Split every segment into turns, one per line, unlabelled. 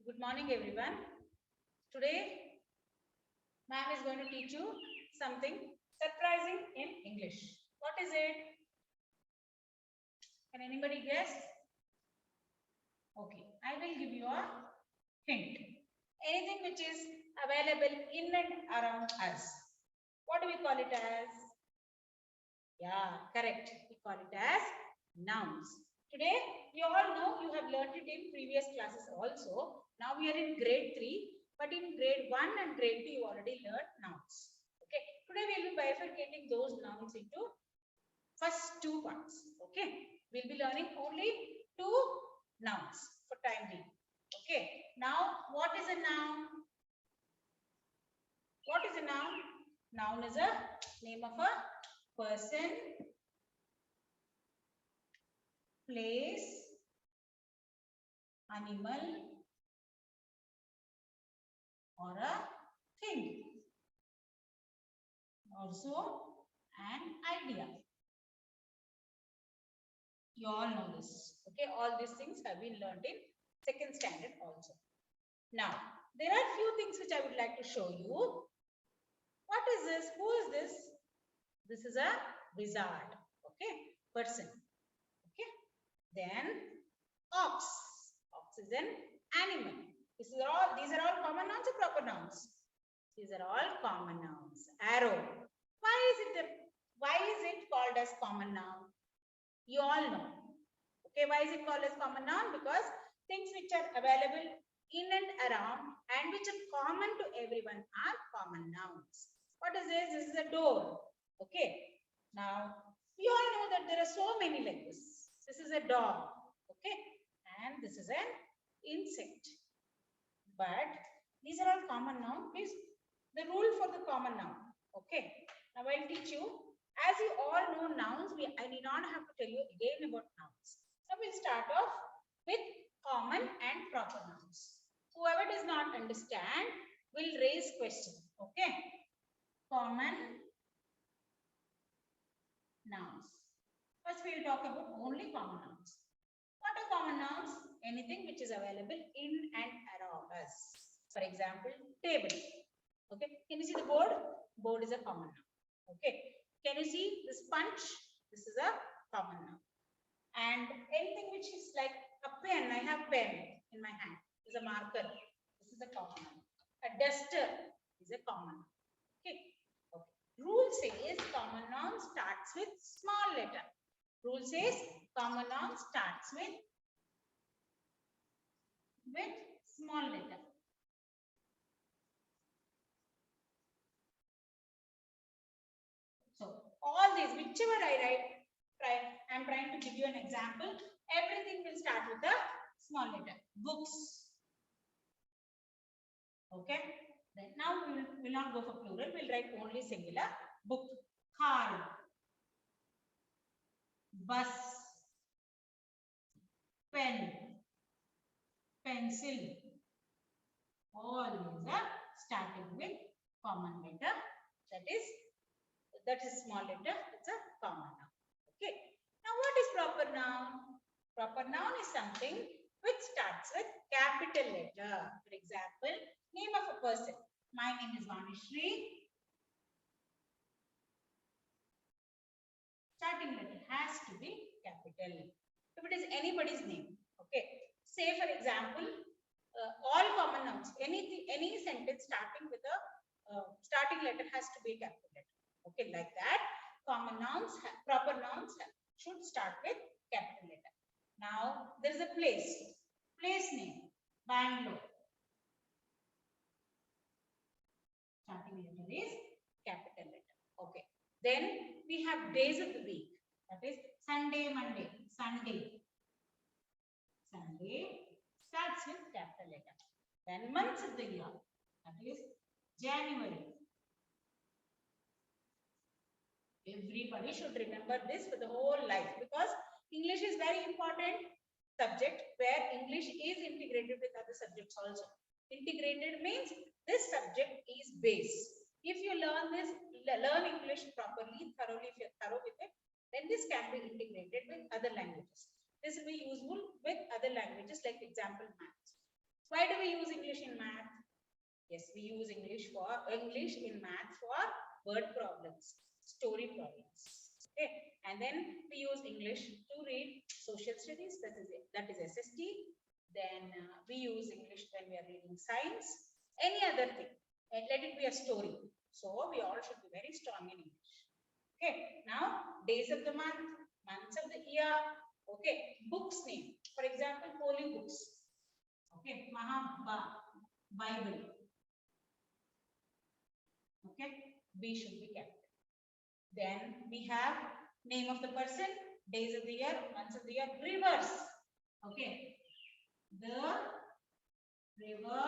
Good morning, everyone. Today, ma'am is going to teach you something surprising in English. What is it? Can anybody guess? Okay, I will give you a hint. Anything which is available in and around us. What do we call it as? Yeah, correct. We call it as nouns. Today, you all know you have learned it in previous classes also. Now we are in grade 3, but in grade 1 and grade 2, you already learned nouns. Okay, today we will be bifurcating those nouns into first two parts. Okay, we'll be learning only two nouns for time being. Okay, now what is a noun? What is a noun? Noun is a name of a person, place, animal, or a thing. Also an idea. You all know this. Okay, all these things have been learned in second standard also. Now, there are few things which I would like to show you. What is this? Who is this? This is a wizard. Okay, person. Okay, then ox. Ox is an animal. These are all common nouns or proper nouns? These are all common nouns. Arrow. Why is it called as common noun? You all know. Okay, why is it called as common noun? Because things which are available in and around and which are common to everyone are common nouns. What is this? This is a door. Okay. Now, we all know that there are so many like this. This is a dog. Okay. And this is an insect. But these are all common nouns. Please, the rule for the common noun. Okay. Now, I'll teach you. As you all know nouns, I need not have to tell you again about nouns. So, we'll start off with common and proper nouns. Whoever does not understand will raise question. Okay. Common nouns. First, we will talk about only common nouns. What are common nouns? Anything which is available in and around us. For example, table. Okay. Can you see the board? Board is a common noun. Okay. Can you see the sponge? This is a common noun. And anything which is like a pen, I have pen in my hand, is a marker. This is a common noun. A duster is a common noun. Okay. Okay. Rule says common noun starts with small letter. Rule says common noun starts with small letter. So all these, whichever I'm trying to give you an example. Everything will start with a small letter. Books. Okay. Then now we will not go for plural. We'll write only singular. Book. Card. Bus. Pen. Pencil. All these are starting with common letter. That is small letter. It's a common noun. Okay. Now what is proper noun? Proper noun is something which starts with capital letter. For example, name of a person. My name is Vanishri. Starting letter has to be capital. If it is anybody's name. Okay. Say for example, all common nouns. Any sentence starting with a starting letter has to be a capital letter. Okay, like that, common nouns, proper nouns should start with capital letter. Now, there is a place. Place name, Bangalore. Starting letter is capital letter. Okay. Then we have days of the week. That is Sunday, Monday. Sunday. Sunday starts with capital letter. Then months of the year. That is January. Everybody should remember this for the whole life because English is very important subject where English is integrated with other subjects also. Integrated means this subject is base. If you learn English properly, thoroughly, if you're thorough with it, then this can be integrated with other languages. This will be useful with other languages like example maths. Why do we use English in math? Yes, we use English in math for word problems, story problems. Okay, and then we use English to read social studies, that is SST. Then we use English when we are reading science, any other thing, and let it be a story. So we all should be very strong in English. Okay, now days of the month, months of the year. Okay, books name. For example, holy books. Okay, Bible. Okay, B should be kept. Then we have name of the person, days of the year, months of the year, rivers. Okay, the river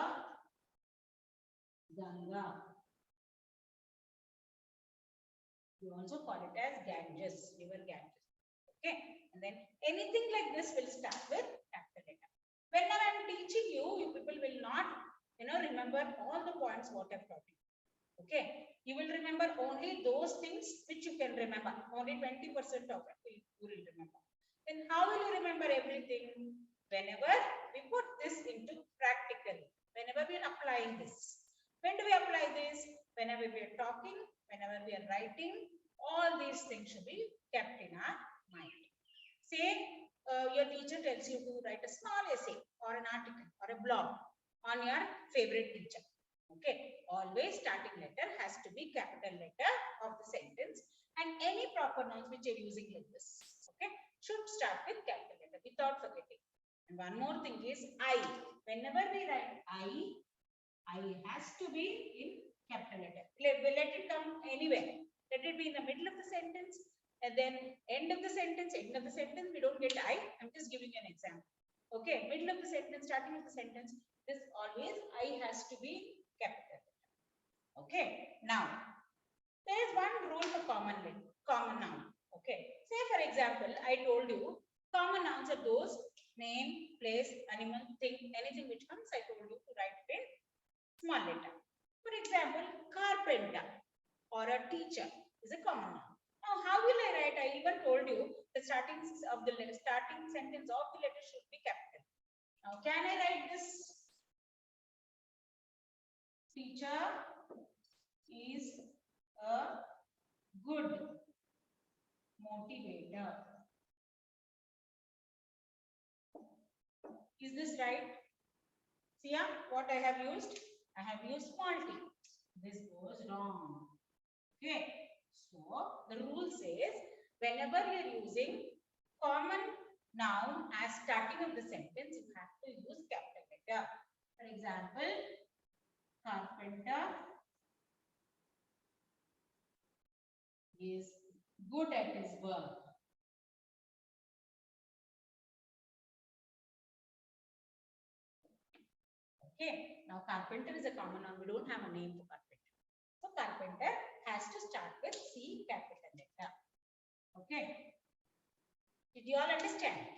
Ganga. You also call it as Ganges, river Ganges. Okay, and then anything like this will start with capital letter. Whenever I am teaching you, you people will not, remember all the points what I've taught you. Okay, you will remember only those things which you can remember. Only 20% of it you will remember. Then how will you remember everything? Whenever we put this into practical, whenever we are applying this. When do we apply this? Whenever we are talking, whenever we are writing, all these things should be kept in our mind. Say your teacher tells you to write a small essay or an article or a blog on your favorite teacher. Okay, always starting letter has to be capital letter of the sentence, and any proper nouns which you're using like this, okay, should start with capital letter without forgetting. And one more thing is I. Whenever we write I has to be in capital letter. Let it come anywhere. Let it be in the middle of the sentence, and then end of the sentence, we don't get I. I'm just giving you an example. Okay, middle of the sentence, starting of the sentence, this always I has to be capital. Okay, now there is one rule for common noun. Okay, say for example, I told you common nouns are those name, place, animal, thing, anything which comes. I told you to write it in small letter. For example, carpenter or a teacher is a common noun. Now, how will I write? I even told you the starting sentence of the letter should be capital. Now, can I write this? Teacher is a good motivator. Is this right? See what I have used? I have used small t. This goes wrong. Okay. So the rule says whenever you are using common noun as starting of the sentence, you have to use capital letter. For example, carpenter is good at his work. Okay, now carpenter is a common noun. We don't have a name for carpenter. So carpenter has to start with C capital letter. Okay. Did you all understand?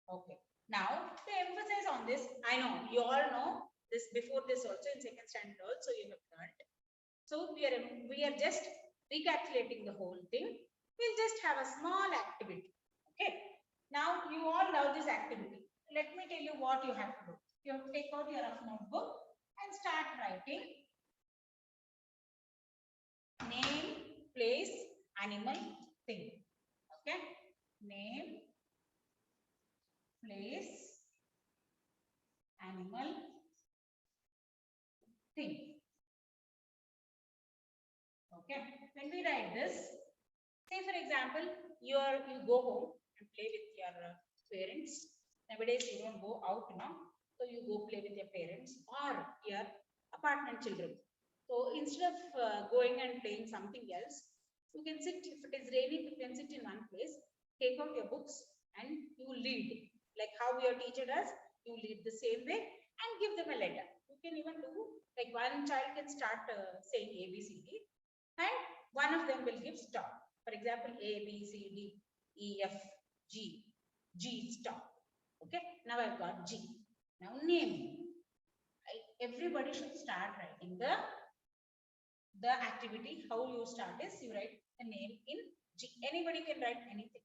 Okay. Now to emphasize on this, I know you all know this before this also in second standard also you have learned. So we are just recalculating the whole thing. We'll just have a small activity. Okay. Now you all love this activity. Let me tell you what you have to do. You have to take out your rough notebook and start writing name, place, animal, thing. Okay. Name, place, animal, thing. Okay. When we write this, say for example, you go home and play with your parents. Nowadays you don't go out now. So you go play with your parents or your apartment children. So instead of going and playing something else, you can sit, if it is raining, you can sit in one place, take out your books and you lead. Like how your teacher does, you lead the same way and give them a letter. You can even do, like one child can start saying A, B, C, D and one of them will give stop. For example, A, B, C, D, E, F, G, G stop. Okay, now I've got G. Now name. Everybody should start writing the activity. How you start is you write the name in G. Anybody can write anything.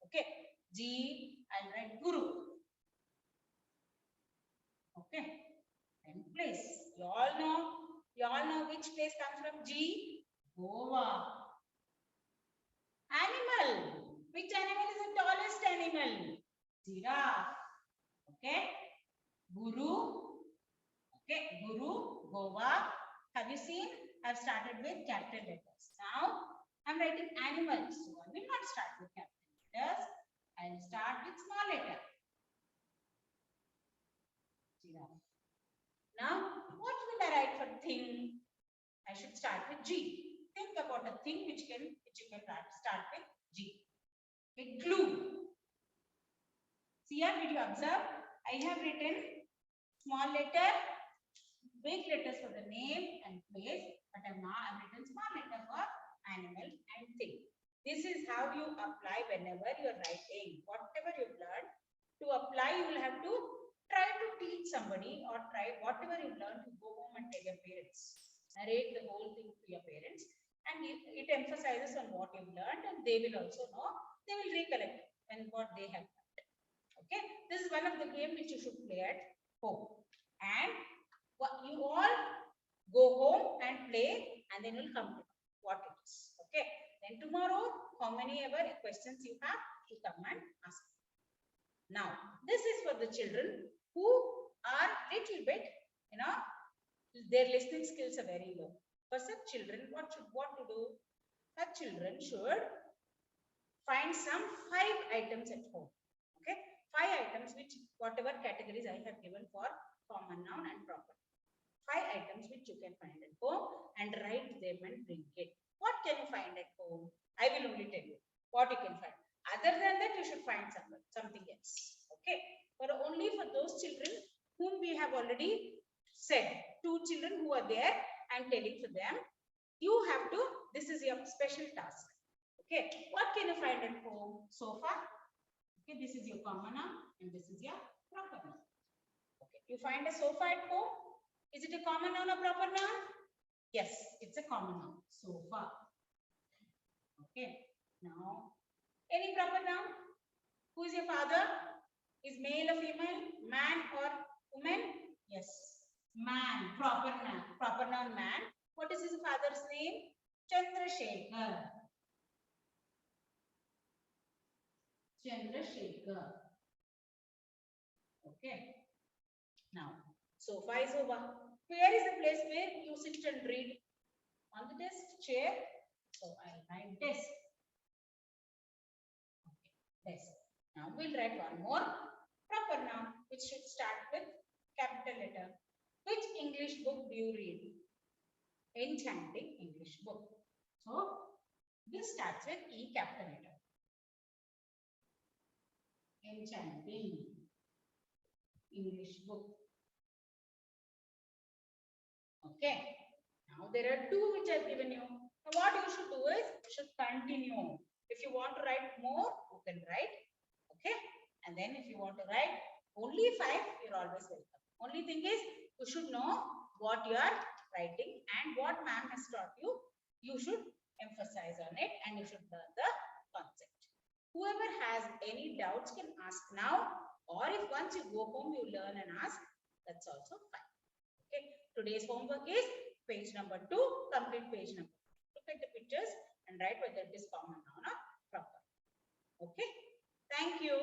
Okay. G, I'll write Guru. Okay. place. You all know which place comes from G? Goa. Animal. Which animal is the tallest animal? Giraffe. Okay. Guru. Okay. Guru. Goa. Have you seen? I've started with capital letters. Now I'm writing animals. So I will not start with capital letters. I'll start with small letter. Giraffe. Now, what will I write for thing? I should start with G. Think about a thing which you can start with G. A glue. See here, did you observe? I have written small letter, big letters for the name and place, but I've written small letter for animal and thing. This is how you apply whenever you're writing. Whatever you've learned, to apply, you will have to try to teach somebody or try whatever you learn to go home and tell your parents. Narrate the whole thing to your parents, and it emphasizes on what you've learned, and they will also know, they will recollect and what they have learned. Okay, this is one of the game which you should play at home, and you all go home and play, and then you'll come to what it is. Okay, then tomorrow, how many ever questions you have, you come and ask. Now, this is for the children who are little bit, their listening skills are very low. For such children, what to do? Such children should find some 5 items at home. Okay, 5 items which whatever categories I have given for common noun and proper. 5 items which you can find at home and write them and bring it. What can you find at home? I will only tell you what you can find. Other than that, you should find something else. Okay, but only for those children whom we have already said, 2 children who are there, I'm telling for them, you have to, this is your special task. Okay, what can you find at home? Sofa. Okay, this is your common noun and this is your proper noun. Okay, you find a sofa at home. Is it a common noun or proper noun? Yes, it's a common noun. Sofa. Okay, now any proper noun? Who is your father? Is male or female? Man or woman? Yes, man. Proper noun. Proper noun man. What is his father's name? Chandrasekhar. Chandrasekhar. Okay. Now, sofa is over. Where is the place where you sit and read? On the desk, chair. So I'll write desk. Okay, desk. Now we'll write one more proper noun which should start with capital letter. Which English book do you read? Enchanting English book. So this starts with E capital letter. Enchanting English book. Okay. Now there are 2 which I've given you. Now what you should do is you should continue. If you want to write more, you can write. Okay. And then if you want to write only 5, you're always welcome. Only thing is you should know what you are writing and what ma'am has taught you. You should emphasize on it and you should learn the concept. Whoever has any doubts can ask now, or if once you go home you learn and ask, that's also fine. Okay. Today's homework is page number 2, complete page number 2. Look at the pictures and write whether it is common noun or proper. Okay. Thank you.